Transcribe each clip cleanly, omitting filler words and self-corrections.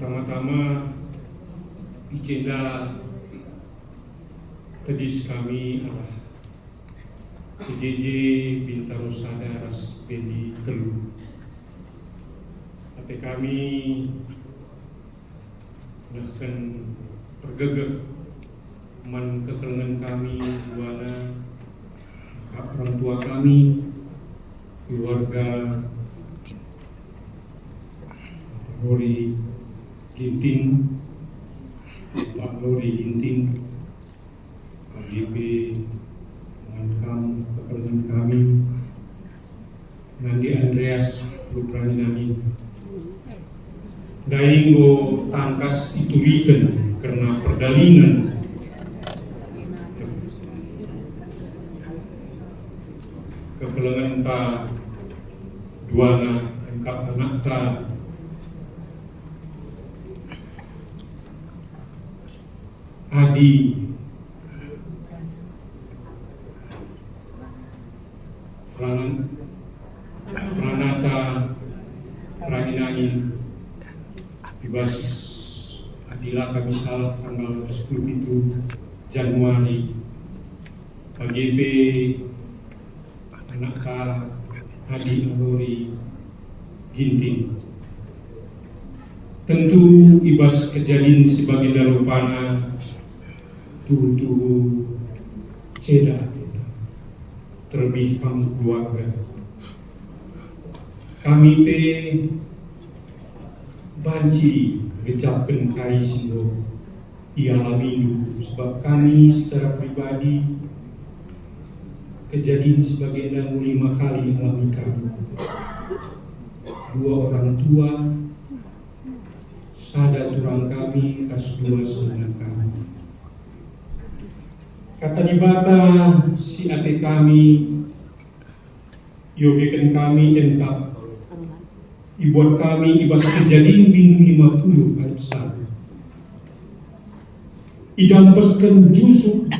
Pertama-tama ijenda tedis kami adalah PJJ Bintaro Sada Ras Bendi Telu. Hati kami bahkan pergegeh man kekelengan kami buana orang tua kami, keluarga Lori Ginting, Pak Lori Ginting, Pak GP, Mankam, kekelengan kami, Nandi Andreas, Lupranani. Dainggo tangkas itu weekend karena perdalingan kekelengan ta duana engkap anak ta Adi Pranata Praginangin bebas Adila Kamisal tanggal 10 itu Januari KGP anak ka Adi Alori Ginting. Tentu ibas kejadian sebagai darupana tuh ceda terlebih kamu keluarga kami pe banci gecapkan kai sindo ialami sebab kami secara pribadi kejadian sebagai 65 kali alami kami. Dua orang tua sada turang kami kas dua saudara kami. Kata dibata si ate kami yogekan kami engkap ibuat kami ibas kejadian minggu 50 ayat 1 idampeskan jusuk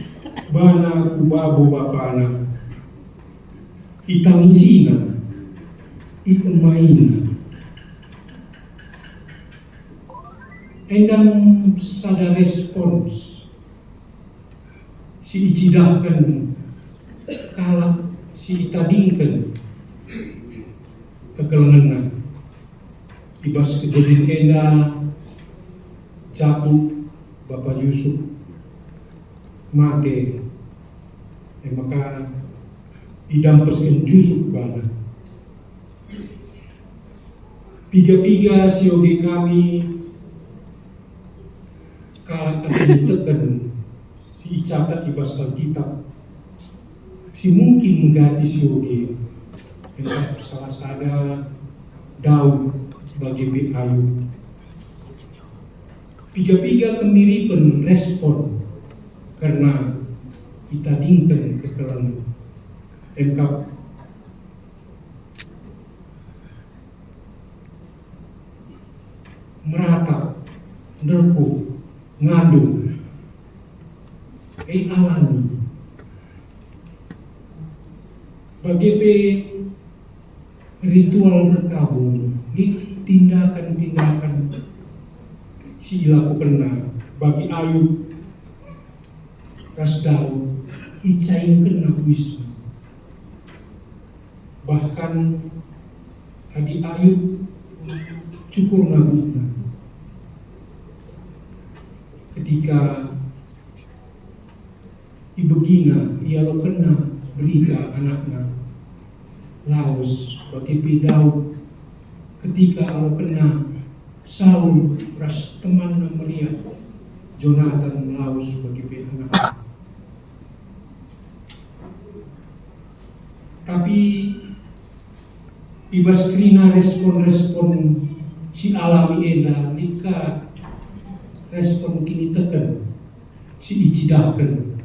bana kubabu bapana itangsina ikemaina endang sada respons si icidahkan kalak si itadingkan kekelengan ibas kejadian enda jatuh Bapak Yusuf mati maka idampeskan Yusuf bana piga-piga siogi kami kalak akan tekan si icatat ibas Alkitab si mungkin mengganti siogi yang salah sada Daud bagi Ayub. Piga-piga kemiripan respon karena kita dingkan kekelengan engkap meratap nerku ngadu alami bagi ritual berkabung ini tindakan-tindakan si lakukan bagi Ayub Rasdau icaingkan nakuisme bahkan Hadi Ayub cukur nabukna ketika ibegina ia lo kena berita anaknya Laos bagi Daud ketika Allah kena Saul ras teman melihat Jonathan Laos bagi anak. Tapi ibas krina respon-respon si alami enda nika respon kini tekan si icidahkan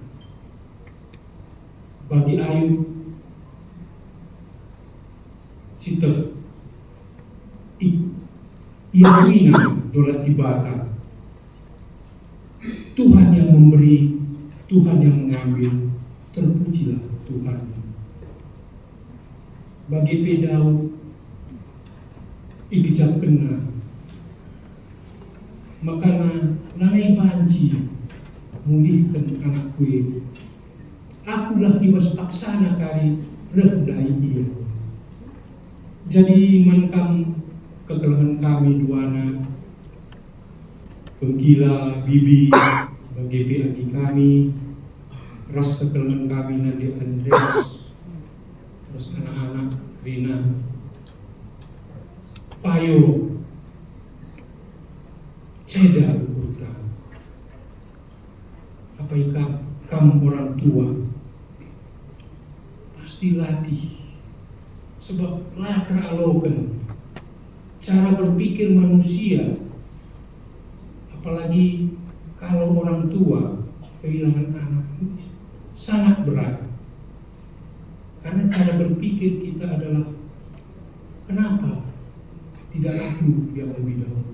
bagi Ayub Citer ia wina dolat dibata Tuhan yang memberi, Tuhan yang mengambil, terpujilah Tuhan. Bagi Daud ikjab kena kue. Akulah ibas paksana kari rendai ia. Jadi mankam kekelangan kami duana penggila bibi bagi agi kami, ras kekelangan kami Nandi Andreas, terus anak-anak Rina, payo ceda urta. Apa ikam kamu orang tua pasti latih, sebab latra alokan cara berpikir manusia, apalagi kalau orang tua kehilangan anak ini sangat berat. Karena cara berpikir kita adalah, kenapa tidak aku yang lebih dahulu,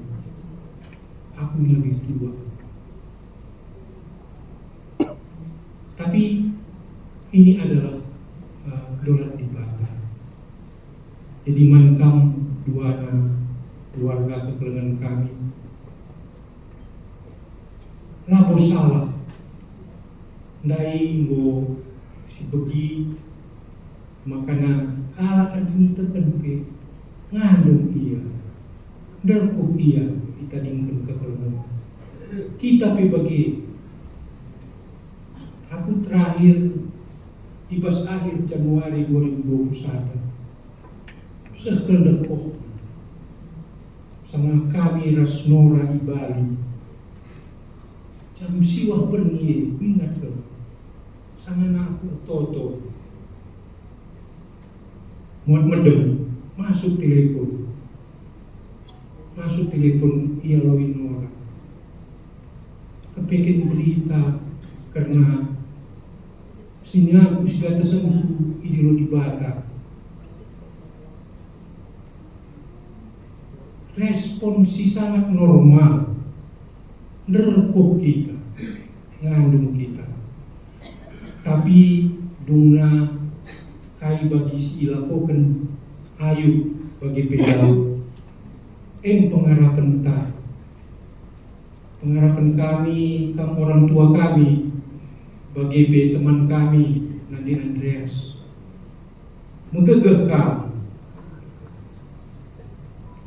aku yang lebih tua. Tapi ini adalah dolat di bata. Jadi mankam duana keluarga kekelangan kami labo salah ndai ngo si begi makana kala adini tepen ke ngandung iya derkuk iya kita dingken kekelangan kita pe bagi. Aku terakhir ibas akhir Januari 2021 sekelendek sama kami Rasnora di Bali jam siwah pernie ingat ke sama aku Toto muat medem masuk telepon iya lawin Nora kepengen berita karena sehingga aku sudah tersentuh idilo di bata. Respon si sangat normal, nerkoh kita, ngandung kita. Tapi duna kai bagi si ilakokan ayu bagi pedal. Pengharapan kami, orang tua kami, bagi teman kami Nandi Andreas menggegah kami,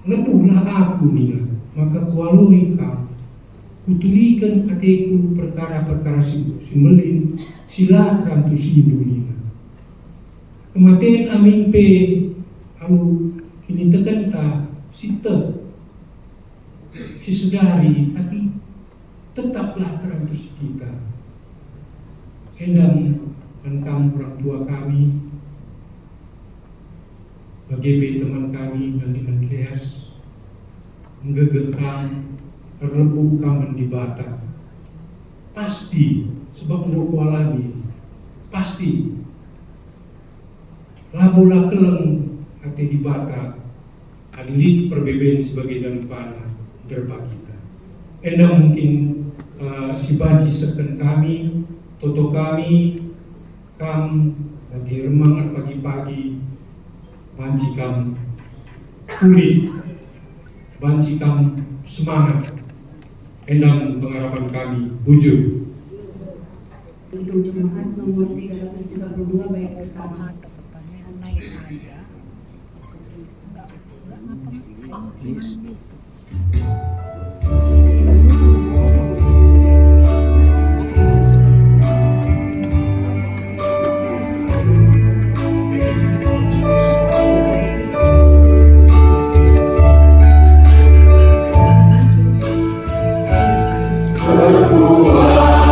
lepuhlah aku nina, maka kualui kamu, kuturikan hatiku perkara-perkara simbelin sila rantu sindu nina. Kematian amin pe alu kini tekan ta sita si sedari, tapi tetaplah terantu kita. Endam engkau orang tua kami, bagi teman kami Nandi Andreas, menggegahkan terlebu kamen di bata. Pasti, sebab menurut alami, pasti labola keleng hati di bata, adilit perbedaan sebagai dalam panah derba kita. Endam mungkin si banci seken kami, Toto kami, kam lagi remang pagi-pagi, banci kam pulih, banci kam semangat, endam pengharapan kami bujur. Untuk jemaat nomor 332 baik pertama. Pertanyaan naik aja. Hallelujah.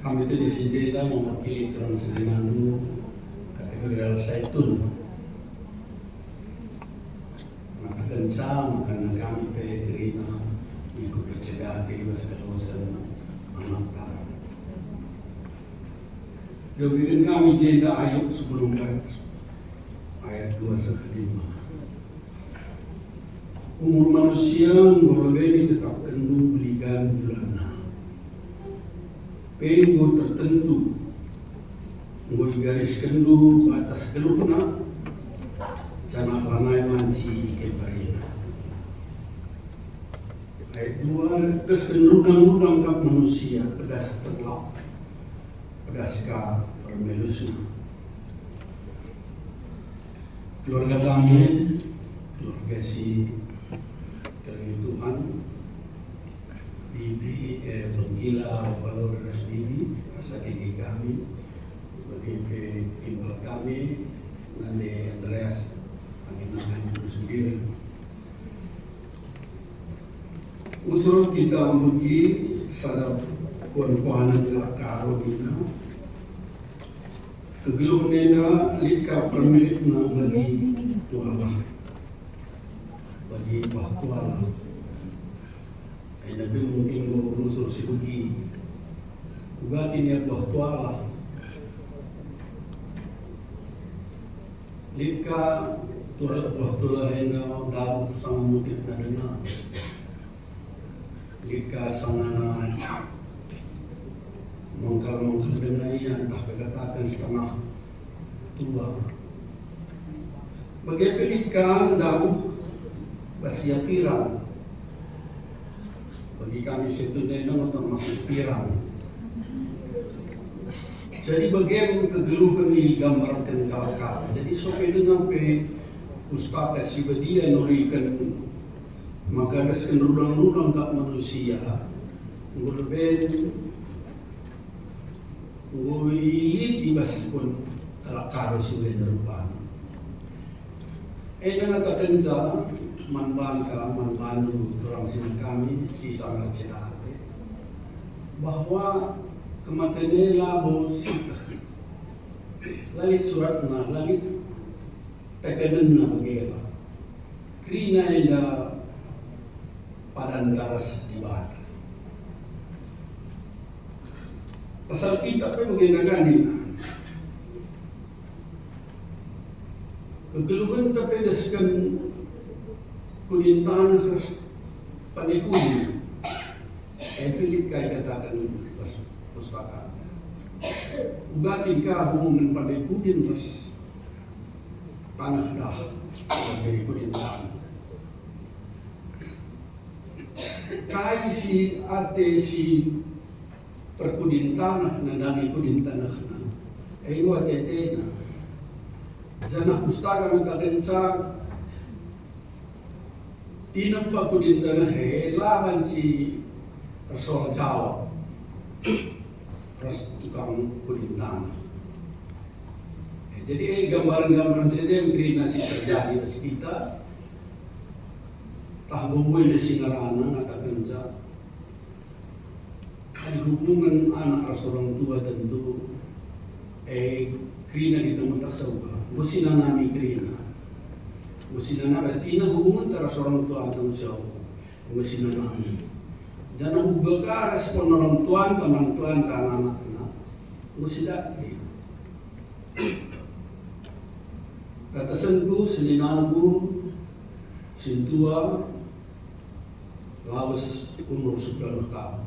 kami itu di Sinjeda mewakili Tuan Selinandu kategori Al-Zaitun. Maka kenca makanan kami Petrina ikut bercedati bersedosan anak. Yang bikin kami jenda ayat sebelum ayat 2:5. Umur manusia ngolebeni tetap kendu belikan bulana. Penggo tertentu ngoi garis kendu batas keluhna jana panai manci kebarina. Ayat 2 terus kendudang-udang kap manusia pedas terlap pedas ka permelusu. Keluarga kami, keluarga si kerana Tuhan, bibi penggila balor ras bibi, rasa gigi kami, bagi imbal kami, nanti Andreas, angin-angin itu sendiri. Usul kita pergi sadap kuan-kuanan gelak karo kita. Kegeluh nena lika permilik na bagi tuala, bagi bah tuala. Tapi mungkin gua urusul si bugi, uga kini bah tuala. Lika tuala bah tuala hena daw sang mutip na dena. Lika sangana mengkal denai entah berkatakan setengah tua. Bagi pelikan daun basia pirang. Bagi kami situ nenong termasuk pirang. Jadi bagaimana kegeluhan ini gambarkan kalakal. Jadi sampai dengan pustaka si bedia nurikan maka ada sekenurang-urang tak manusia. Ngurben ilit ibas pun kalakaro suwe narupan. Na natakensa manbandu orang sini kami si sangat cerate bahwa kematian labo sitah lalit surat na lalit tekanan na bagela krina ina padan daras di bata. Pasal kita pun menggunakan ini. Kegeluhan tapi deskan kunintahan khas panikuni. Pilih kaya katakan pustaka. Ugatin ka hubungan panikunin mas tanah dah sebagai kunintahan. Kai si ate si perkudin tanah na nami kudin tanah na ay iwa tete na sana pustaka ng kakensa tinampa kudin tanah laban si Rasul Jawa ras tukang kudin tanah jadi gambaran-gambaran sedem krina si terjadi di kita tah bubuy na singarana at kakensa hubungan anak orang tua tentu krina kita mutasawa busina nami krina busina na tina hubungan tara orang tua atau siapa busina nami jangan ubah ka respon orang tua teman tuan ka anak na busida kata sentu selinabu sintua lawas umur 10 tahun.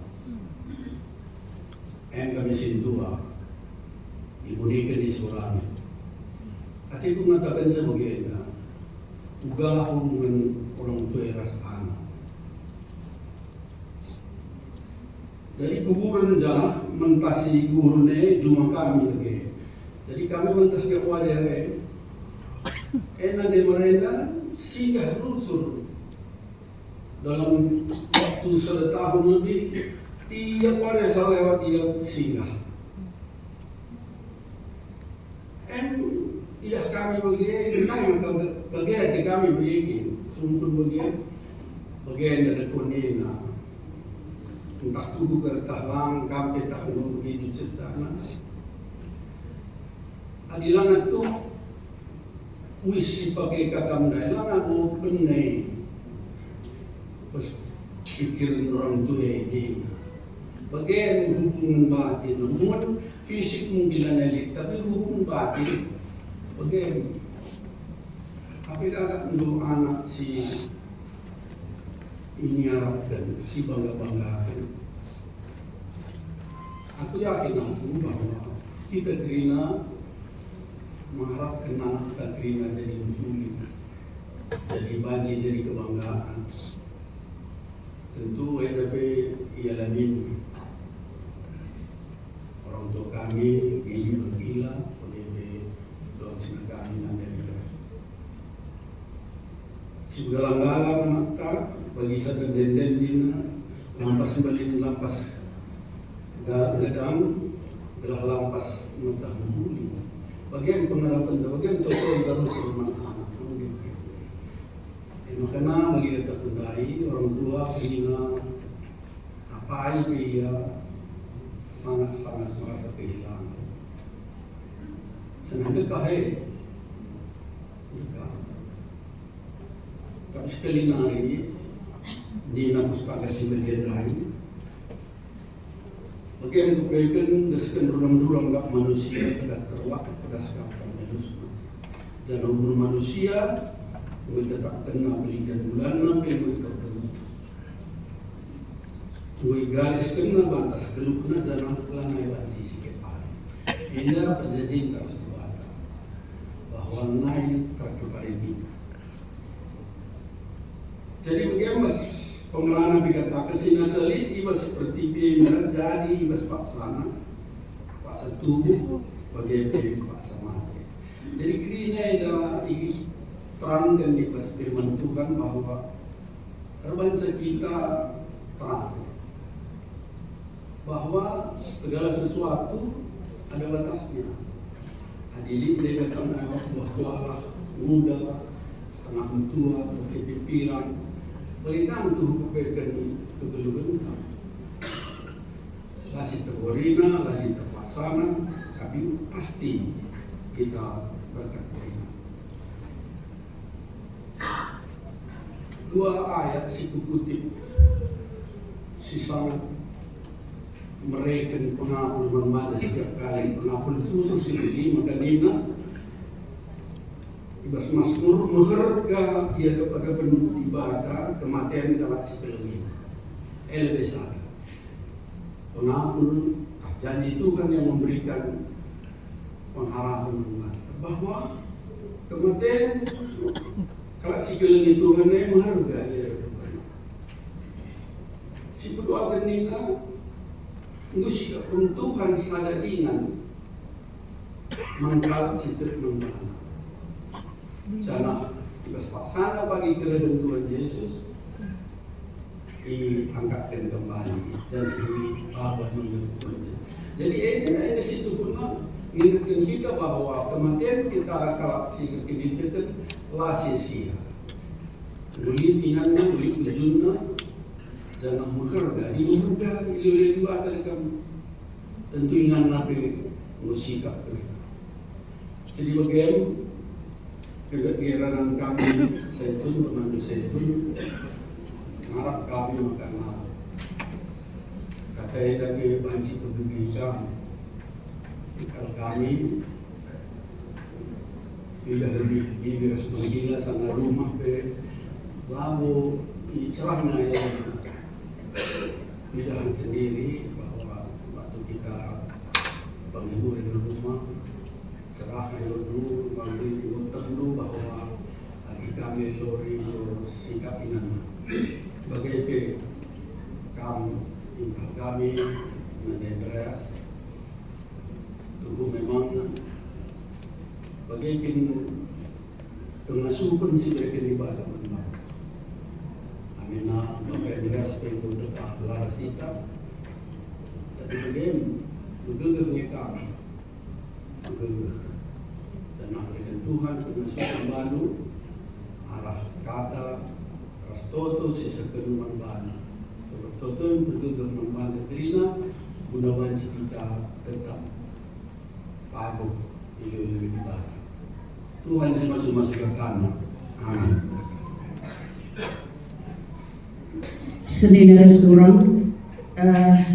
Kami sintua dibunikan di surami. At itu mengatakan sebagainya, ugalah hubungan orang tua eras anak. Dari kuburan dah mentasi gurune cuma kami lagi. Jadi kami mentas ke wadah. Enak di mereka singgah rusur dalam waktu 1 tahun lebih. Tiap pada saya lewat dia singgah. Tidak kami bagian kami begini, sumpun bagian dari kunina. entah tuhu kertah langkam kita begitu cerdana. Adilangan tu wis si pakai kakam dai langan o penai pas pikirin orang tua ini. Bagaimana hubungan batin, hubungan fisik mungkin elit, tapi hubungan batin bagaimana? Apa agak untuk anak si ini harapkan, si bangga-banggakan. Aku yakin bahwa kita terima mengharapkan anak kita terima jadi musuh, jadi banci, jadi kebanggaan. Tentu EDP ialah mimpi. Orang tua kami ini bergila, EDP doang sini kami nanti. Segala-gala anak bagi sadar denden dina lampas kembali lampas gadang telah lampas mentah membuli. Bagian pengharapan, bagian tolong terus rumah anak. Makanya bagi kita pendai orang tua bina apa dia sangat-sangat merasa kehilangan. Senang dekat dekat. Tapi sekali nari di pustaka si bagian lain. Bagian kebaikan deskan ruang-ruang gak manusia pada terwak pada sekarang manusia. Jangan umur manusia mereka tak kena belikan bulan sampai mereka perlu. Mereka garis kena batas keluhna jangan kelanai banci sikit hari. Ini terjadi harus dibata bahwa naik terkebari kita. Jadi bagaimana pengelolaan dikatakan sinar salib iba seperti dia jadi iba paksana paksa tubuh bagaimana paksa mati. Jadi kini ada terangkan di firman Tuhan bahwa bangsa kita terang bahwa segala sesuatu ada batasnya. Hadirin dia katakan bahwa muda setengah tua berpikiran bagaimana tuh kebaikan kegeluhan kamu. Lasi terwarina, lasi terpasana, tapi pasti kita berkat Tuhan. Dua ayat si kutip sisa mereka pengapul bermada setiap kali pengapul khusus ini maka dina ibas Mazmur mengharga ia kepada penuh ibadah kematian dalam sebelumnya LBS pengampun janji Tuhan yang memberikan pengharapan bahwa kematian kalau si kelengit Tuhan yang menghargai si berdoa kenina ngusik Tuhan sadar ingat mangkal si terkembang sana sana bagi kelebihan Tuhan Yesus diangkatkan kembali dan diubah menjadi. Jadi ini situ pun mengingatkan kita bahwa kematian kita kalau si kita lah sia-sia. Mulia pinangnya, mulia lejunnya, jangan mengharga, dimudah, ilmu dari kamu. Tentu ingat nabi musikap. Jadi bagian kegiatan kami Zaitun pemandu Zaitun harap kami makan apa katanya dari banci peduli kami kalau kami tidak lebih harus menggila sana rumah pe lalu cerahnya yang tidak sendiri bahwa waktu kita penghibur di rumah serah dulu bagi utang dulu bahwa bagi kami lori sikap ingat bagi kamu impal kami mendeberas tubuh memang bagi pengasuhan si mereka ibadah memang amina mendeberas itu dekat laras kita tapi bagaimana bergegar kami bergegar dan dengan Tuhan pengasuhan baru arah kata Rastoto si sekenuman bana Tutup Mama Katrina, Gunawan si kita tetap pagod iyo lebih baik. Tuhan semua ke kanan. Amin. Sedina restoran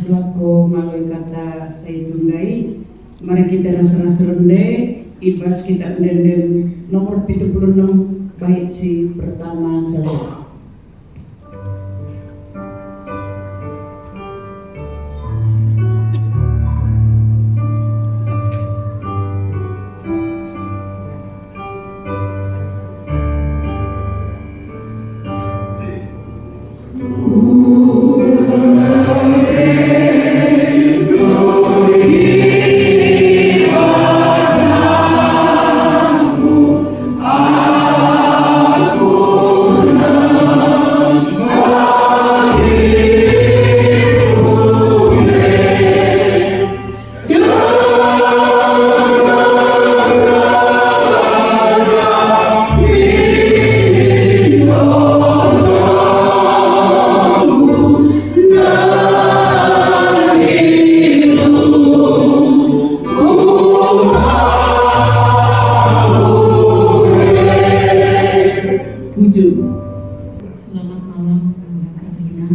Lako melalui kata saya tundai. Mari kita rasa-rasa rendah. Ibas kita dan nomor 76 bait si pertama saja. Selamat malam Mbak Katrina.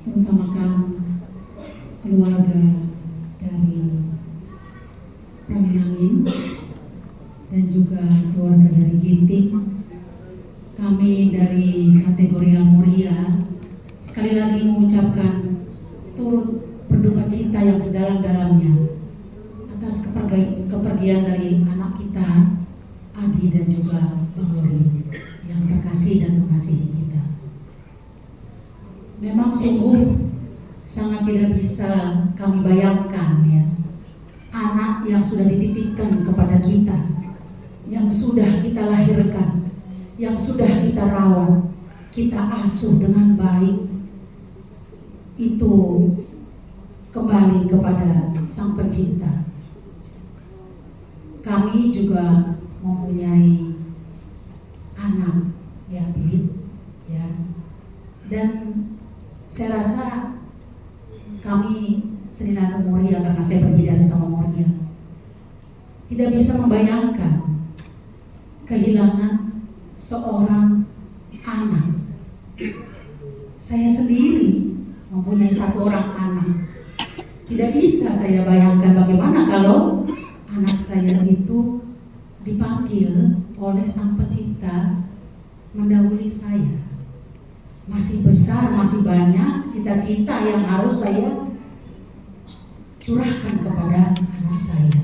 Utamakan keluarga dari Prangilangin dan juga keluarga dari Ginting. Kami dari kategori Al-Muria sekali lagi mengucapkan turut berduka cita yang sedalam-dalamnya atas kepergian dari anak kita Adi dan juga Bang Lori yang terkasih dan mengasihi kita. Memang sungguh sangat tidak bisa kami bayangkan ya, anak yang sudah dititipkan kepada kita, yang sudah kita lahirkan, yang sudah kita rawat, kita asuh dengan baik, itu kembali kepada Sang Pencipta. Kami juga mempunyai anak ya Bi, ya, dan saya rasa kami Seninan Moria, karena saya berhidang sama Moria, tidak bisa membayangkan kehilangan seorang anak. Saya sendiri mempunyai satu orang anak, tidak bisa saya bayangkan bagaimana kalau anak saya itu dipanggil oleh Sang Pencipta mendahului saya. Masih besar, masih banyak cita-cita yang harus saya curahkan kepada anak saya.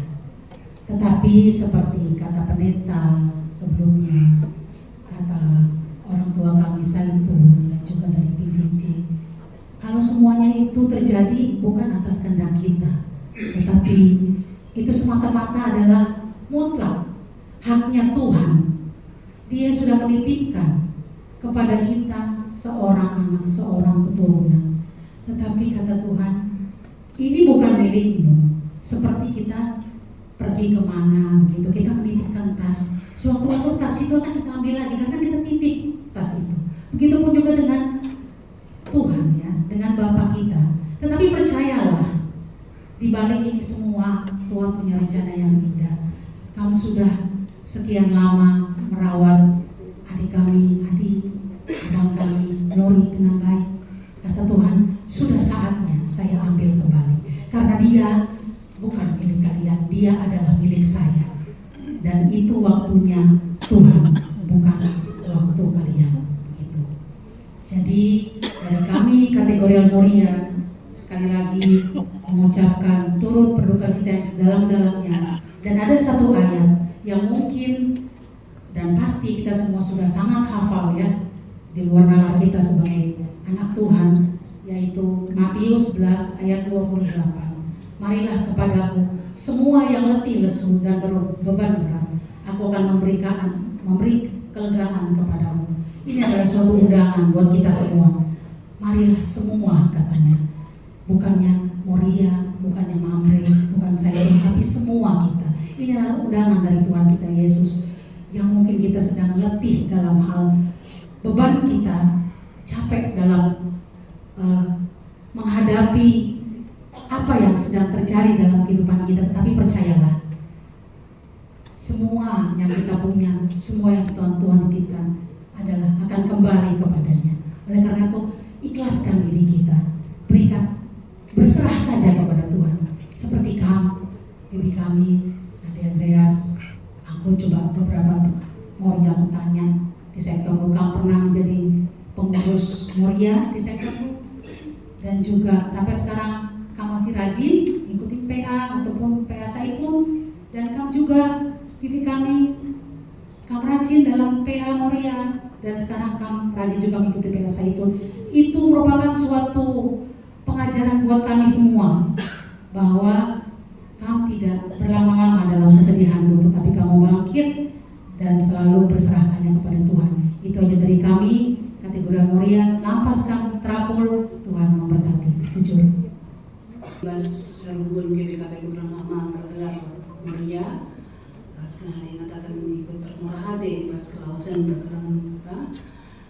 Tetapi seperti kata pendeta sebelumnya, kata orang tua kami Saitun dan juga dari PJJ, kalau semuanya itu terjadi bukan atas kehendak kita, tetapi itu semata-mata adalah mutlak haknya Tuhan. Dia sudah menitipkan kepada kita seorang anak, seorang keturunan. Tetapi kata Tuhan, ini bukan milikmu. Seperti kita pergi kemana gitu, kita menitipkan tas. Sewaktu-waktu tas itu akan kita ambil lagi karena kita titip tas itu. Begitupun juga dengan Tuhan ya, dengan Bapa kita. Tetapi percayalah, di balik ini semua Tuhan punya rencana yang indah. Kamu sudah sekian lama merawat adik kami, abang kami, Lori dengan baik. Kata Tuhan, sudah saatnya saya ambil kembali. Karena dia bukan milik kalian, dia adalah milik saya. Dan itu waktunya Tuhan, bukan waktu kalian. Gitu. Jadi dari kami kategori Al-Muria sekali lagi mengucapkan turut berduka cita yang sedalam-dalamnya. Dan ada satu ayat yang mungkin dan pasti kita semua sudah sangat hafal ya, di luar nalar kita sebagai anak Tuhan, yaitu Matius 11 ayat 28. Marilah kepadaku semua yang letih lesu dan berbeban berat, aku akan memberi kelegaan kepadamu. Ini adalah suatu undangan buat kita semua. Marilah semua, katanya, bukannya Moria, bukannya Mamre, bukan saya, tapi semua kita. Ini adalah undangan dari Tuhan kita Yesus, yang mungkin kita sedang letih dalam hal beban kita, capek dalam menghadapi apa yang sedang terjadi dalam kehidupan kita. Tetapi percayalah, semua yang kita punya, semua yang Tuhan titipkan adalah akan kembali kepadanya. Oleh karena itu, ikhlaskan diri kita, berikan, berserah saja kepada Tuhan. Seperti bibi kami, Ade Andreas, aku coba beberapa Moria bertanya di sektor Lukang, pernah menjadi pengurus Moria di sektor Lukang, dan juga sampai sekarang kamu masih rajin ikuti PA ataupun PA Saitun, dan kamu juga bibi kami, kamu rajin dalam PA Moria, dan sekarang kamu rajin juga mengikuti PA Saitun. Itu merupakan suatu pengajaran buat kami semua bahwa kamu tidak berlama-lama dalam kesedihan dulu, tapi kamu bangkit dan selalu berserah hanya kepada Tuhan. Itu aja dari kami, kategori Moria. Lampas kamu terapul, Tuhan memberkati. Jujur. Bas serubun GBKP kurang lama tergelar Moria. Bas hari ngatakan mengikut permurahade bas kawasan berkerangan kita.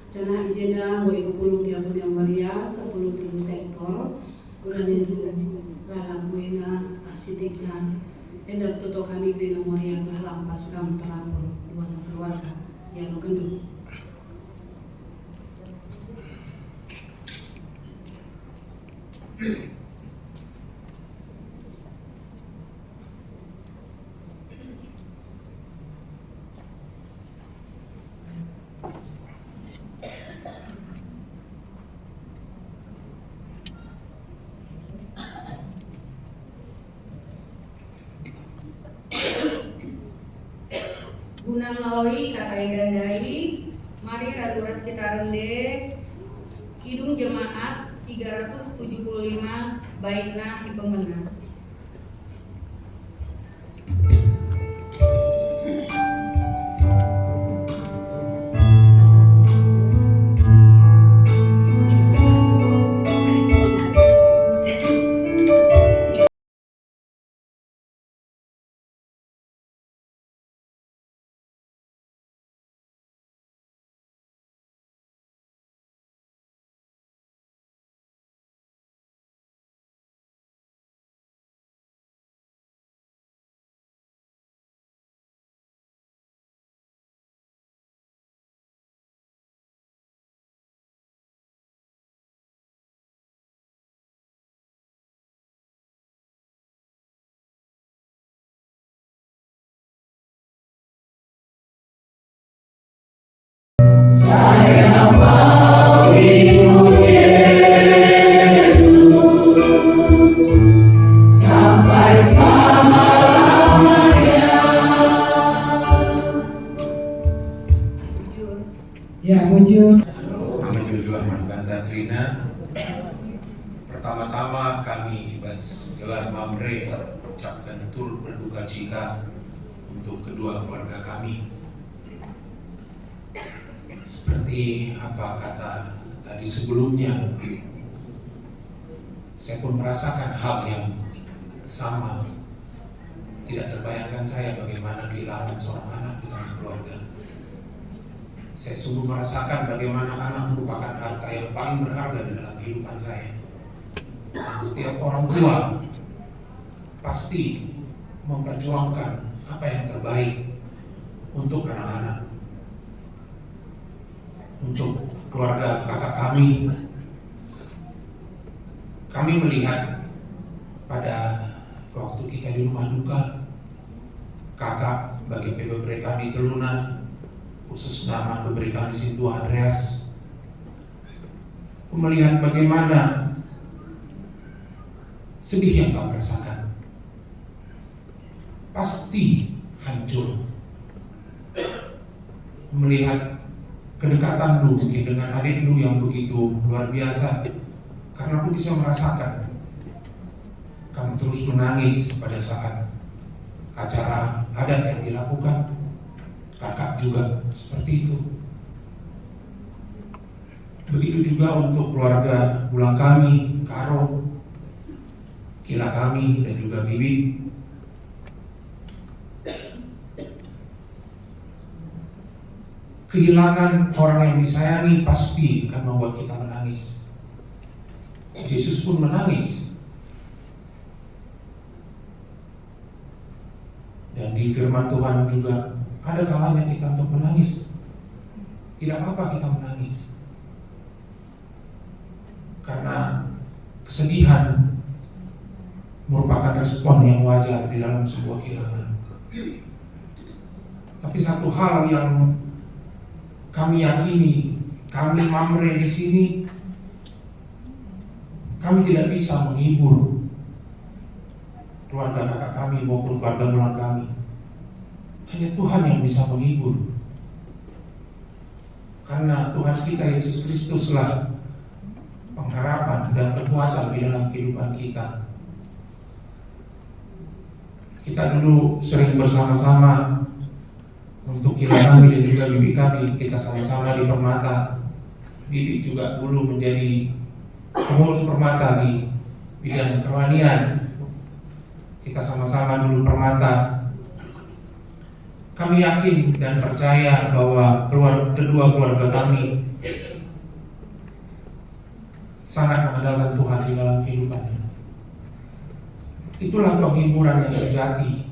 Cana agenda mau ibu pulung dia punya Moria 10 sektor. Bulan itu lalang buena asidiknya. Endak toto kami di Moria telah lampas kamu terapul dua keluarga yang gendut. Gunang lawi katai dandai, mari raduras kita rende, kidung jemaat 375 baikna si pemenang. Ya, Bujur. Kami Jujur Ahmad Banda Trina. Pertama-tama kami Bas Gelar Mamre ucapkan turut berduka cita untuk kedua keluarga kami. Seperti apa kata tadi sebelumnya, saya pun merasakan hal yang sama. Tidak terbayangkan saya bagaimana kehilangan seorang anak di tengah keluarga. Saya sungguh merasakan bagaimana anak merupakan harta yang paling berharga di dalam kehidupan saya. Dan setiap orang tua pasti memperjuangkan apa yang terbaik untuk anak-anak, untuk keluarga kakak kami. Kami melihat pada waktu kita di rumah duka, kakak bagi PBB kami Teluna, khusus nama PBB kami Sintu Andreas, melihat bagaimana sedih yang kau rasakan. Pasti hancur melihat kedekatan lu mungkin dengan adik lu yang begitu luar biasa, karena aku bisa merasakan kamu terus menangis pada saat acara adat yang dilakukan. Kakak juga seperti itu. Begitu juga untuk keluarga bulang kami, Karo, Kila kami, dan juga Bibi. Kehilangan orang yang disayangi pasti akan membuat kita menangis. Yesus pun menangis. Dan di firman Tuhan juga ada kalanya kita untuk menangis. Tidak apa-apa kita menangis, karena kesedihan merupakan respon yang wajar di dalam sebuah kehilangan. Tapi satu hal yang kami yakini, kami Mamre di sini, kami tidak bisa menghibur keluarga kakak kami maupun keluarga mulan kami. Hanya Tuhan yang bisa menghibur. Karena Tuhan kita Yesus Kristuslah pengharapan dan kekuatan di dalam kehidupan kita. Kita dulu sering bersama-sama untuk kehilangan dan juga bibi kami. Kita sama-sama di Permata. Bibi juga dulu menjadi pengurus Permata di bidang kerohanian. Kita sama-sama dulu Permata. Kami yakin dan percaya bahwa kedua keluarga kami sangat mengandalkan Tuhan di dalam kehidupannya. Itulah penghiburan yang sejati.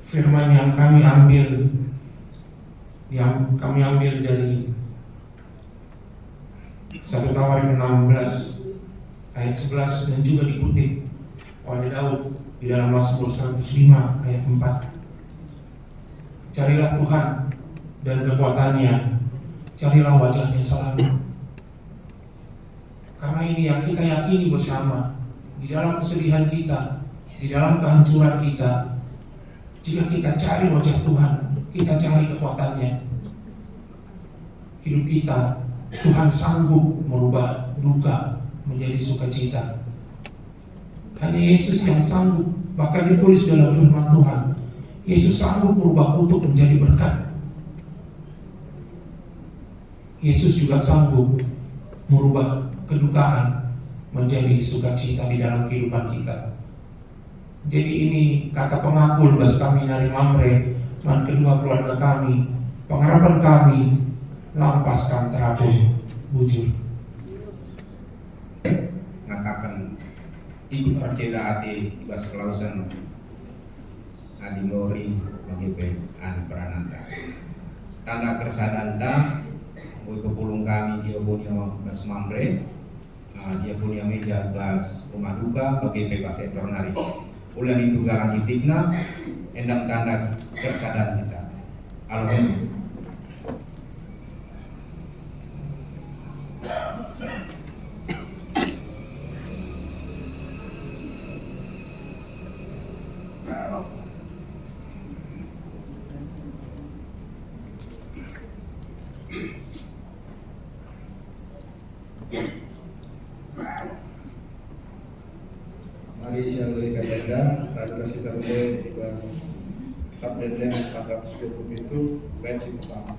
Firman yang kami ambil dari 1 Tawarik 16 ayat 11 dan juga dikutip oleh Daud di dalam Mazmur 105 ayat 4. Carilah Tuhan dan kekuatannya, carilah wajahnya selalu. Karena ini yang kita yakini bersama, di dalam kesedihan kita, di dalam kehancuran kita, jika kita cari wajah Tuhan, kita cari kekuatannya, hidup kita, Tuhan sanggup merubah duka menjadi sukacita. Hanya Yesus yang sanggup, bahkan ditulis dalam firman Tuhan, Yesus sanggup merubah kutuk menjadi berkat. Yesus juga sanggup merubah kedukaan menjadi sukacita di dalam kehidupan kita. Jadi ini kata pengakul bagi kami dari Mamre dan kedua keluarga kami, pengharapan kami lampaskan terapun bujur. Ngatakan ikut percaya hati ibas kelausan Adi Lori bagi an Prananda. Tanda kersadanta, ui kepulung kami dia punya bas Mamre, dia punya meja bas rumah duka bagi bebas etornari. Ulan itu garanti digna, endam tanda kersadan kita. Alhamdulillah. Mari saya berikan tanda, Raja Kasih Terbaik Ibas Kapten 420 itu versi pertama.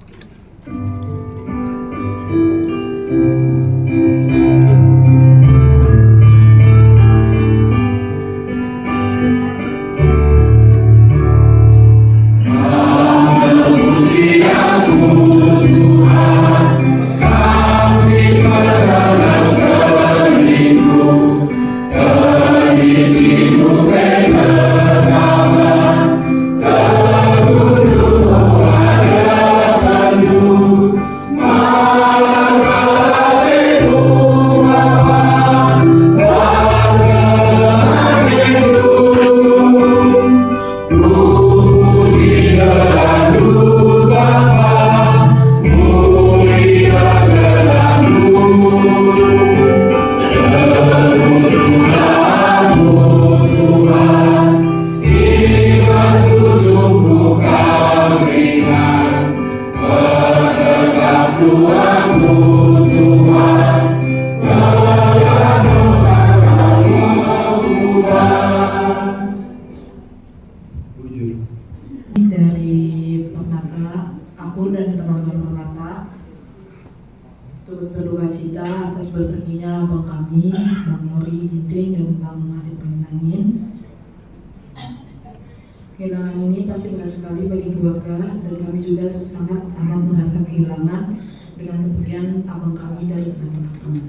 Dari Permata, aku dan teman-teman Permata turut berduka cita atas berperginya abang kami, Bang Nori Ginting dan Bang Adi Penangin. Kehilangan ini pasti berat sekali bagi keluarga dan kami juga sangat amat merasa kehilangan dengan kepergian abang kami dari anak-anak kami.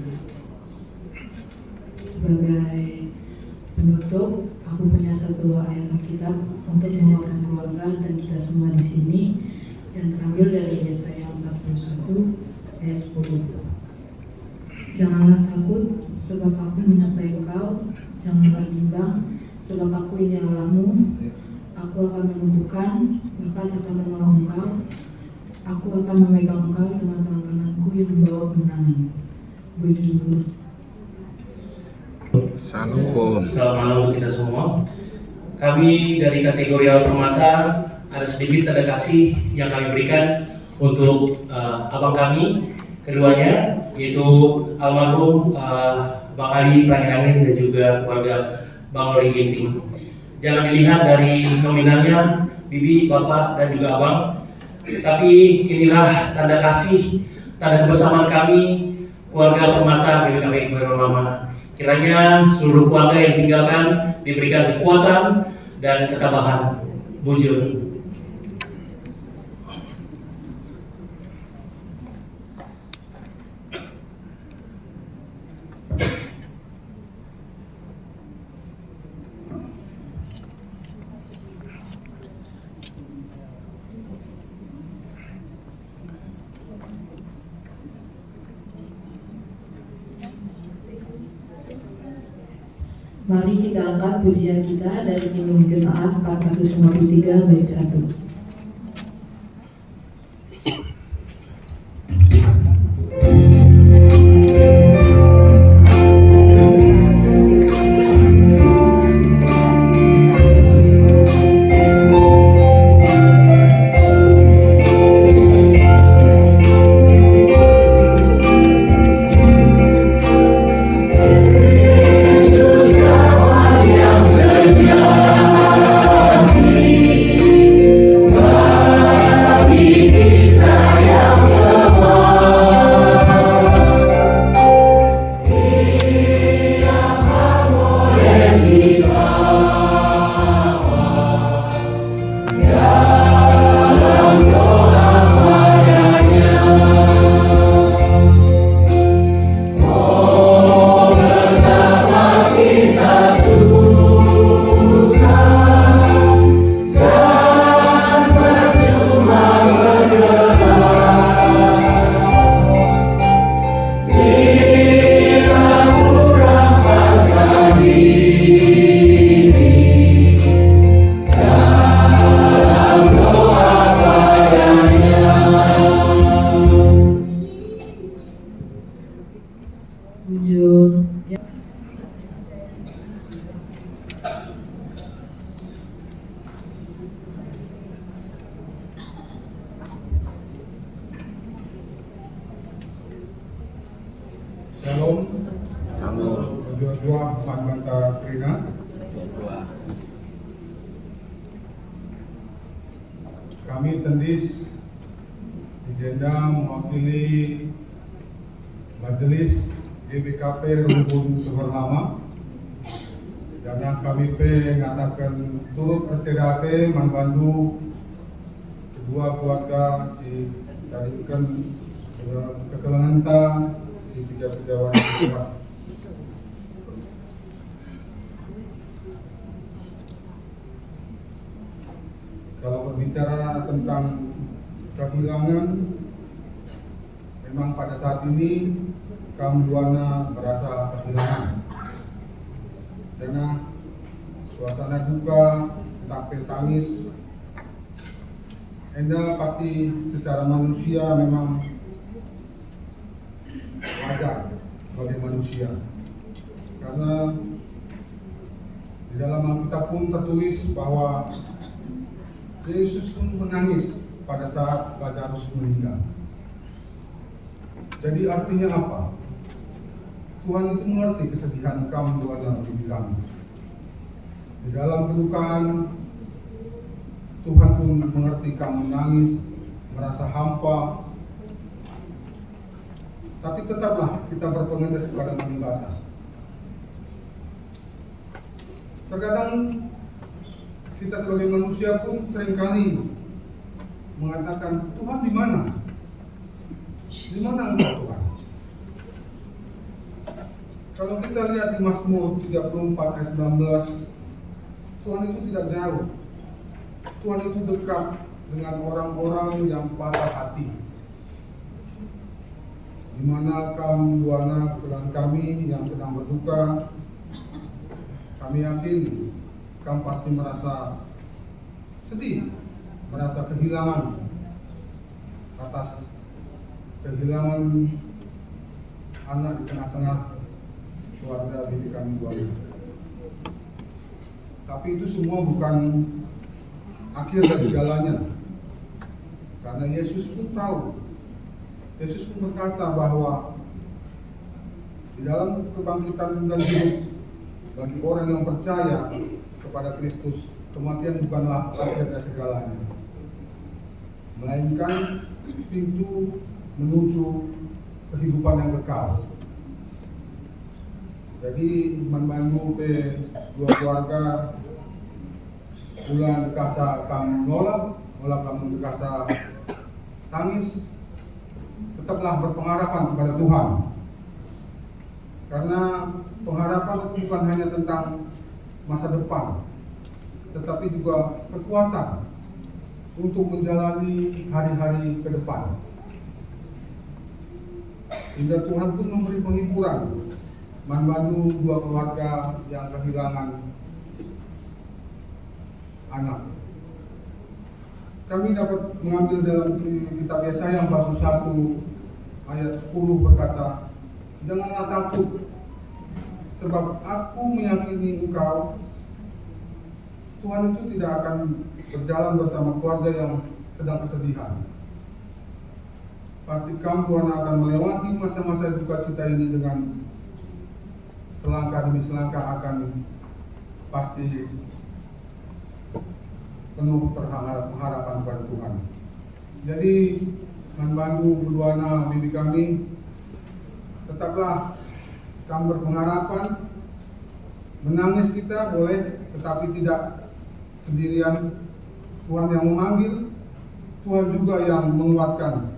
sebagai penutup, aku punya satu ayat Alkitab untuk menguatkan keluarga dan kita semua di sini yang terambil dari Yesaya 41 ayat 10. Janganlah takut, sebab aku menyertai engkau. Janganlah bimbang, sebab aku ini Allahmu. Aku akan menumbuhkan, bahkan akan menolong engkau. Aku akan memegang engkau dengan tangan kananku yang membawa kemenangan. Begitu. Selamat malam untuk kita semua. Kami dari kategori Awal Permata ada sedikit tanda kasih yang kami berikan untuk abang kami keduanya, yaitu almarhum Bang Ali Prahirangin dan juga keluarga Bang Lori Ginting. Jangan dilihat dari nominalnya, bibi, bapak, dan juga abang, tapi inilah tanda kasih, tanda kebersamaan kami, keluarga Permata GBKP Khairul Ulama. Kiranya seluruh keluarga yang ditinggalkan diberikan kekuatan dan ketabahan. Bujur. Mari kita angkat pujian kita dari Himne Jemaat 453 bait 1. Shalom. Shalom. Dua-dua Manbanta Krina. Kami Tendis Dijenda mewakili Majelis GBKP Rumpun Seberlama. Karena kami mengatakan turut percayaan membantu kedua keluarga si tadi kan kekelanganta si pejabat kita. Kalau berbicara tentang kehilangan, memang pada saat ini kaum Duana merasa kehilangan. Karena suasana duka, tampil tangis, Enda pasti secara manusia memang wajar sebagai manusia. Karena di dalam Alkitab pun tertulis bahwa Yesus pun menangis pada saat Lazarus meninggal. Jadi artinya apa? Tuhan itu mengerti kesedihan kaum Duana di kami. Di dalam kedukaan, Tuhan pun mengerti kamu menangis, merasa hampa. Tapi tetaplah kita berpengedes kepada Manibata. Terkadang kita sebagai manusia pun seringkali mengatakan, Tuhan di mana? Di mana Engkau Tuhan? Kalau kita lihat di Mazmur 34 ayat 19, Tuhan itu tidak jauh. Tuhan itu dekat dengan orang-orang yang patah hati. Di mana kaum buana kelan kami yang sedang berduka, kami yakin kamu pasti merasa sedih, merasa kehilangan atas kehilangan anak di tengah-tengah keluarga bibi kami buana. Tapi itu semua bukan akhir dari segalanya, karena Yesus pun tahu. Yesus pun berkata bahwa di dalam kebangkitan dan hidup bagi orang yang percaya kepada Kristus, kematian bukanlah akhir dari segalanya, melainkan pintu menuju kehidupan yang kekal. Jadi membantu dua keluarga bulan kasa kamu nolak kamu kasa tangis, tetaplah berpengharapan kepada Tuhan, karena pengharapan itu bukan hanya tentang masa depan, tetapi juga kekuatan untuk menjalani hari-hari ke depan. Hingga Tuhan pun memberi penghiburan membantu dua keluarga yang kehilangan anak. Kami dapat mengambil dalam kitab Yesaya pasal 1 ayat 10 berkata, "Janganlah takut, sebab aku meyakini engkau." Tuhan itu tidak akan berjalan bersama keluarga yang sedang kesedihan. Pasti kamu Tuhan akan melewati masa-masa duka cita ini dengan selangkah demi selangkah akan pasti penuh pengharapan pada Tuhan. Jadi membantu berduana bibi kami, tetaplah kamu berpengharapan. Menangis kita boleh, tetapi tidak sendirian. Tuhan yang memanggil, Tuhan juga yang menguatkan.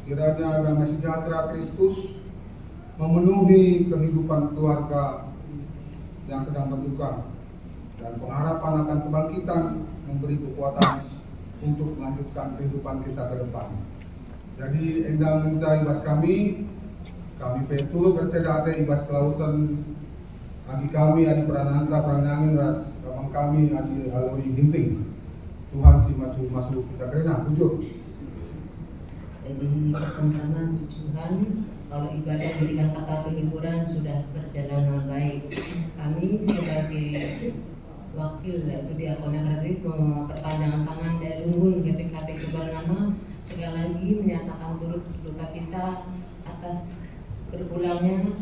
Kiranya damai sejahtera Kristus memenuhi kehidupan keluarga yang sedang berduka, dan pengharapan akan kebangkitan memberi kekuatan untuk melanjutkan kehidupan kita ke depan. Jadi endang mencari ibas kami petul bercedate ibas kelausan adi kami adi Prananta Pranangin ras kamang kami adi Alori Ginting. Tuhan si masuk kita kena bujur. Jadi pertama Tuhan, kalau ibadah berikan kata penghiburan sudah berjalan dengan baik. Kami sebagai wakil yaitu Diakon Akredit memperpanjangkan tangan dari Luhun GPKP Kebernama sekali lagi menyatakan turut duka cita atas berpulangnya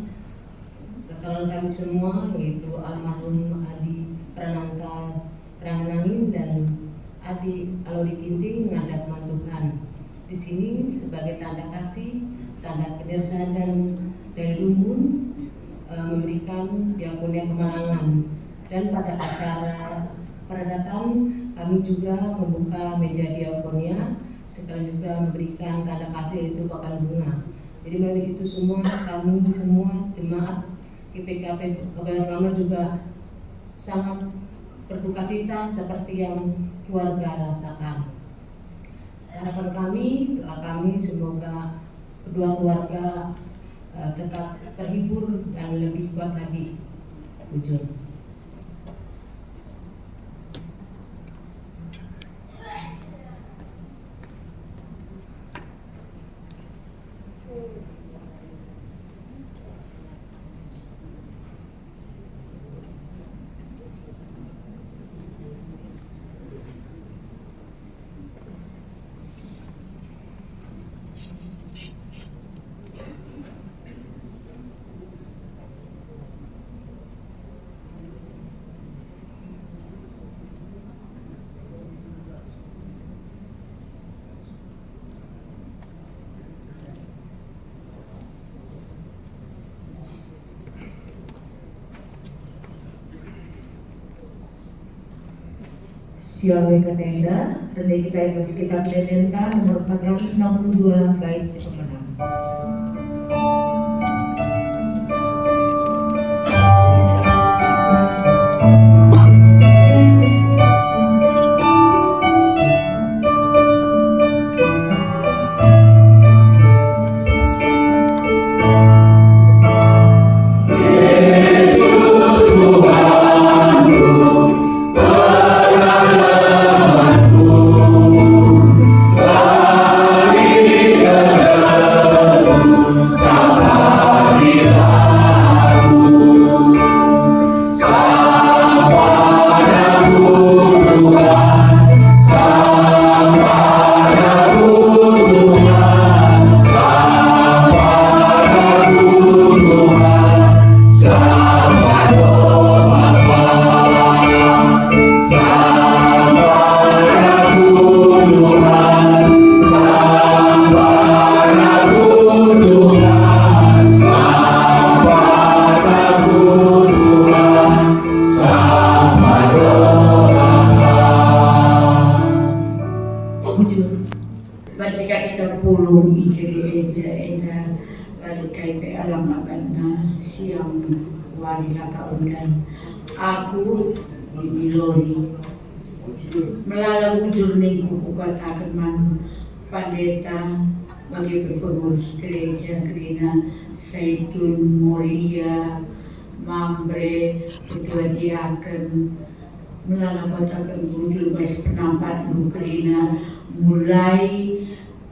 kekalan kami semua, yaitu almarhum Adi Prananta Pranangin dan Adi Alori Ginting menghadap Tuhan. Di sini sebagai tanda kasih, tanda kebersamaan dari Luhun memberikan diakonia kemenangan. Dan pada acara peradatan kami juga membuka meja diakonia, sekali juga memberikan tanda kasih yaitu papan bunga. Jadi melalui itu semua kami semua jemaat GPKP Kebernama juga sangat berduka cita seperti yang keluarga rasakan. Harapan kami, doa kami semoga kedua keluarga tetap terhibur dan lebih kuat lagi. Ujur. Silawe Katenda, Rende kita yang sekitar Dendenta nomor 462 bait si pemenang. kay alam agad na siyang wali na kaulan. Ako, ni Lori, malalagujur ni kukukat akan man pandeta bagi pengurus gereja Krina Saitun Moria Mambre ketua diaken melalapatakan gujur bas penampat Krina mulai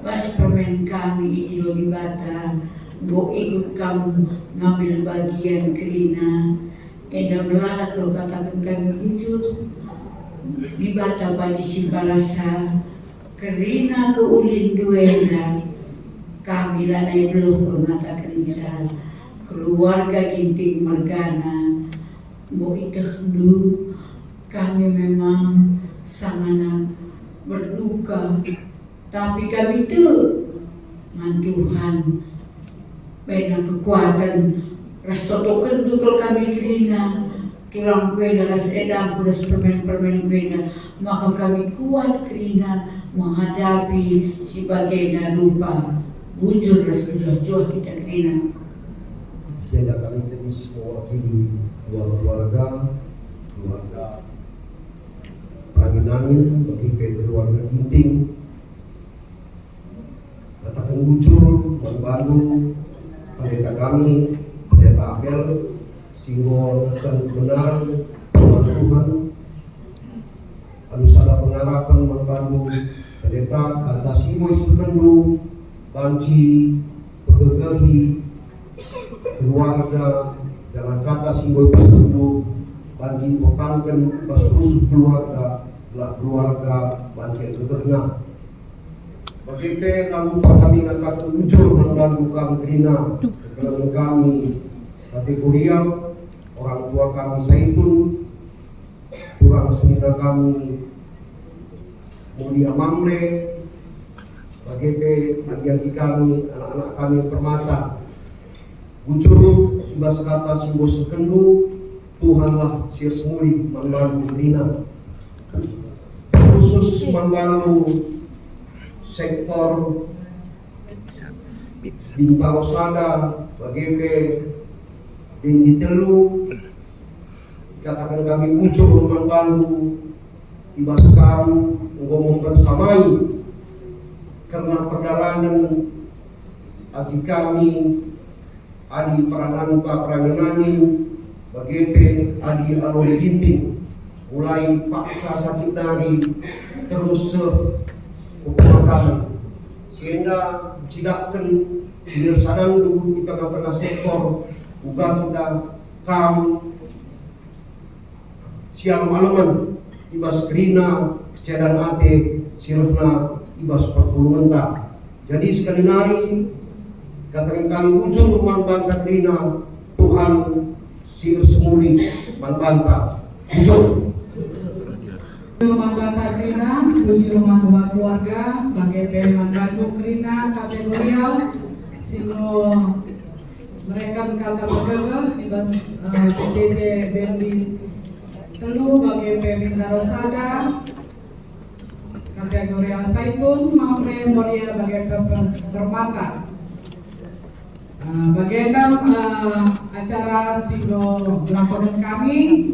bas permen kami di Bata go ikut kamu ngambil bagian Krina eda melalak lo katakan kami gujur di Bata bagi si balasa Krina ke ulin duena kami lanai belum mata kerja keluarga Ginting Mergana mau dulu kami memang sangat berduka tapi kami itu dengan Tuhan beda kekuatan rastoto kendu kalau kami Krina tulang kuena ras edam kudas permen kuena maka kami kuat Krina menghadapi sebagai rupa wujud rasa kita Krina. Jadi kami tadi mewakili dua keluarga Pranginangin bagi keluarga Ginting katakan muncul membantu pendeta kami pendeta Abel sehingga akan benar Tuhan harus ada pengharapan membantu pendeta atas semua isu banci bergegahi keluarga dalam kata simbol pasku banci pepankan pasku keluarga keluarga banci keterna bagaimana kamu kami ngangkat ujur membantu kami Krina keluarga kami kategorial orang tua kami Saitun kurang senina kami Mulia Mamre bagi kami anak-anak kami Permata Ucuru ibas kata simbol sekendu Tuhanlah sir semuli membantu Krina khusus membantu sektor Bintang Osada bagi Tinggi Telu katakan kami muncul membantu ibas kami ngomong bersamai karena perjalanan adi kami adi Prananta Pranginangin bagepe adi Alori Ginting mulai paksa sakit dari terus kepemakanan sehingga tidakkan dilaksanakan dulu di tengah-tengah sektor bukan kita kam siang malaman ibas Krina kecedaan ate sirna ibas 40 mentak. Jadi sekali lagi katakan kami ujung manbanta Krina Tuhan sir semuli manbanta ujung manbanta Krina ujung manbanta keluarga bagi manbanta Krina kategorial sino mereka kata bergerak ibas PTD Bendi Telu bagi Bintang Osada kategori Saitun Mamre Moria bagi Permata. Bagian acara sido laporan kami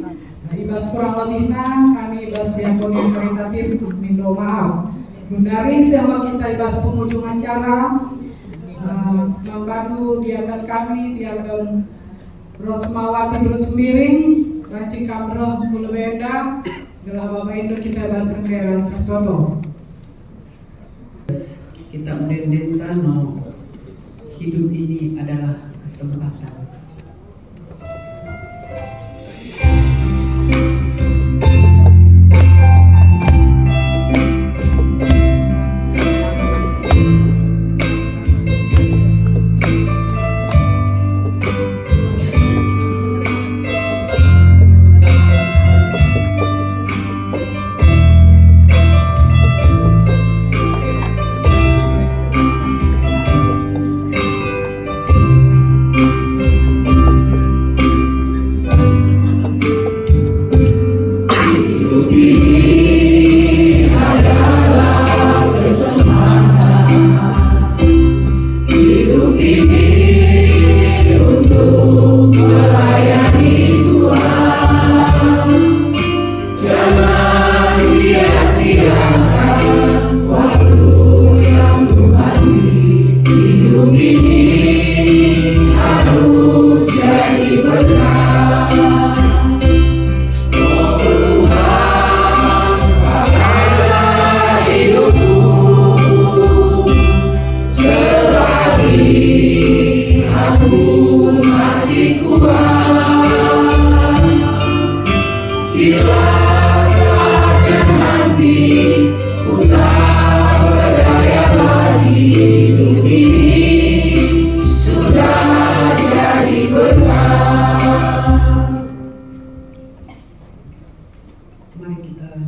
ibas kurang lebihnya kami ibas diakoni karitatif minta maaf. Dari selama kita ibas penghujung acara membantu diakan kami diakan Rosmawati Terus Miring Banci Kamroh Mulweda Gelah Bapak Indo kita bahasa kera Sertoto. Kita mendendenta mau hidup ini adalah kesempatan.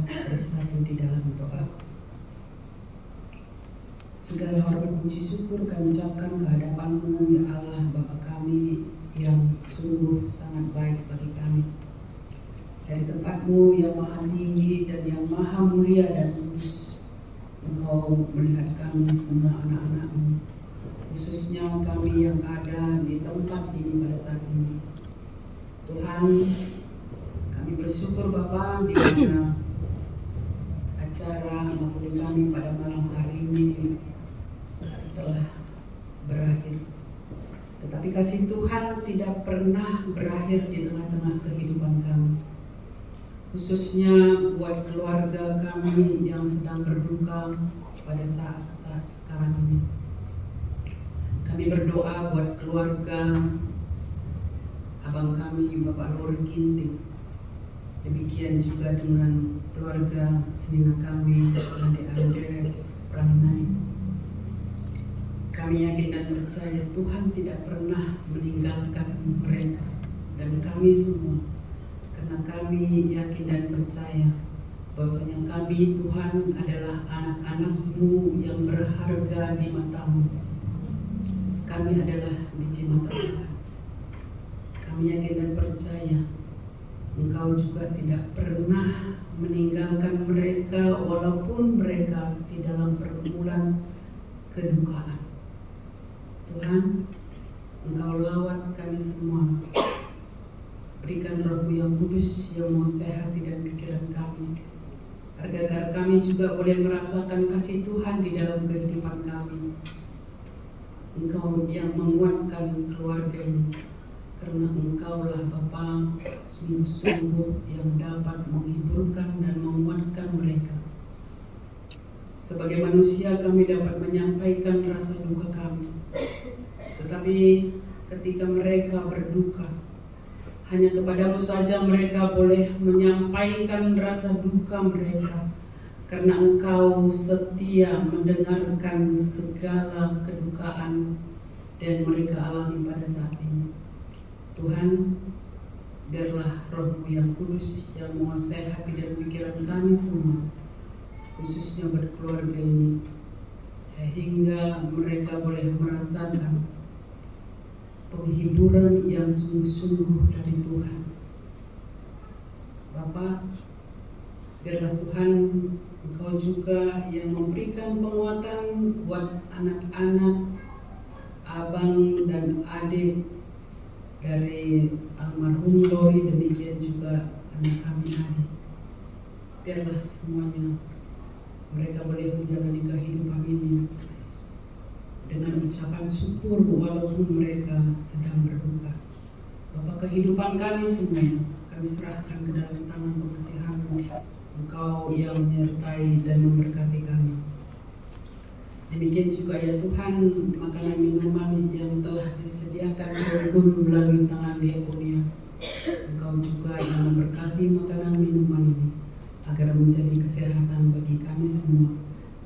bersatu di dalam doa. Segala hormat puji syukur kami ucapkan kehadapan-Mu ya Allah Bapa kami yang sungguh sangat baik bagi kami. Dari tempat-Mu yang maha tinggi dan yang maha mulia dan kudus, Engkau melihat kami semua anak-anak-Mu, khususnya kami yang ada di tempat ini pada saat ini. Tuhan, kami bersyukur Bapa di mana acara maupun kami pada malam hari ini telah berakhir. Tetapi kasih Tuhan tidak pernah berakhir di tengah-tengah kehidupan kami. Khususnya buat keluarga kami yang sedang berduka pada saat-saat sekarang ini. Kami berdoa buat keluarga abang kami Bapak Lori Ginting. Demikian juga dengan keluarga senina kami Ade Andres Praninai. Kami yakin dan percaya Tuhan tidak pernah meninggalkan mereka dan kami semua, karena kami yakin dan percaya bahwasanya kami Tuhan adalah anak-anak-Mu yang berharga di mata-Mu. Kami adalah biji mata Tuhan. Kami yakin dan percaya Engkau juga tidak pernah meninggalkan mereka walaupun mereka di dalam pergumulan kedukaan. Tuhan, Engkau lawat kami semua. Berikan Roh-Mu yang kudus yang menasehati dan pikiran kami, agar kami juga boleh merasakan kasih Tuhan di dalam kehidupan kami. Engkau yang menguatkan keluarga ini, karena Engkaulah Bapa sungguh-sungguh yang dapat menghiburkan dan menguatkan mereka. Sebagai manusia kami dapat menyampaikan rasa duka kami, tetapi ketika mereka berduka, hanya kepadamu saja mereka boleh menyampaikan rasa duka mereka, karena Engkau setia mendengarkan segala kedukaan dan mereka alami pada saat ini. Tuhan, biarlah Roh-Mu yang kudus yang menguasai hati dan pikiran kami semua, khususnya berkeluarga ini, sehingga mereka boleh merasakan penghiburan yang sungguh-sungguh dari Tuhan. Bapa, biarlah Tuhan Engkau juga yang memberikan penguatan buat anak-anak, abang dan adik dari almarhum Lori, demikian juga anak kami adik. Biarlah semuanya mereka boleh menjalani kehidupan ini dengan ucapan syukur walaupun mereka sedang berduka. Bapa, kehidupan kami semuanya kami serahkan ke dalam tangan pengasihan-Mu. Engkau yang menyertai dan memberkati kami. Demikian juga ya Tuhan, makanan minuman yang telah disediakan pun melalui tangan diakonia. Engkau juga yang memberkati makanan minuman ini agar menjadi kesehatan bagi kami semua.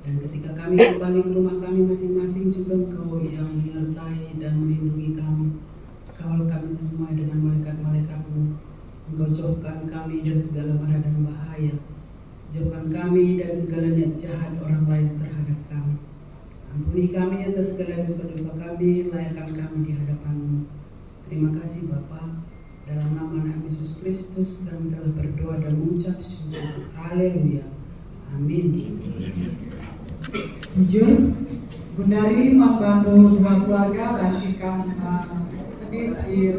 Dan ketika kami kembali ke rumah kami masing-masing juga Engkau yang menyertai dan melindungi kami. Kawal kami semua dengan malaikat-malaikat-Mu. Engkau jauhkan kami dari segala mara dan bahaya. Jauhkan kami dari segala niat jahat orang lain terhadap kami. Ampuni kami atas segala dosa-dosa kami, layakkan kami di hadapan-Mu. Terima kasih Bapa. Dalam nama Anak Yesus Kristus kami telah berdoa dan mengucap syukur. Haleluya. Amin. Jujur, Gundari membantu dua keluarga bacikan pedis di